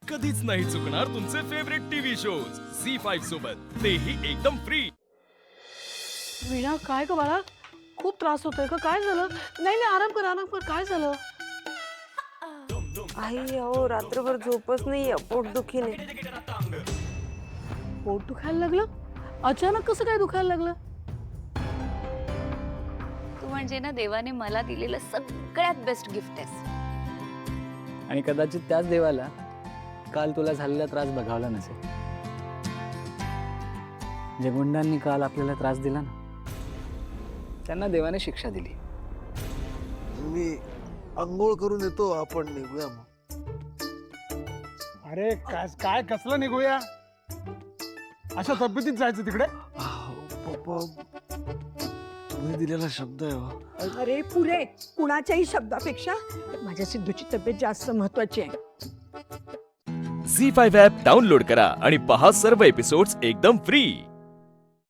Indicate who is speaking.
Speaker 1: कधीच नाही चुकणार तुमचे फेवरेट टीव्ही शोज झी5 सोबत, तेही एकदम फ्री।
Speaker 2: वीणा काय ग बाळा, खूप त्रास होतोय का? काय झालं? नाही नाही, आराम कर, काय झालं?
Speaker 3: आई अहो रात्रभर झोपच नाही, पोटदुखीने.
Speaker 2: पोट दुखायला लागलं? अचानक कसं काय दुखायला लागलं?
Speaker 4: तू म्हणजे ना देवाने मला दिलेलं सगळ्यात बेस्ट गिफ्ट आहेस।
Speaker 5: आणि कदाचित त्याच देवाला काल तुला झालेला त्रास बघावला नसेल। जे गुंडांनी काल आपल्याला त्रास दिला ना, त्यांना देवाने शिक्षा दिली।
Speaker 6: मी अंघोळ करून येतो, आपण निघूया मग।
Speaker 7: अरे काय काय कसलं निघूया? अशा तब्येतीत जायचं तिकडे?
Speaker 6: पप्पा, तुम्ही दिलेला शब्द आहे हो.
Speaker 8: अरे पुरे, कुणाच्याही शब्दापेक्षा माझ्या सिद्धूची तब्येत जास्त महत्वाची आहे।
Speaker 1: झी5 ॲप डाउनलोड करा आणि पहा सर्व एपिसोड्स एकदम फ्री।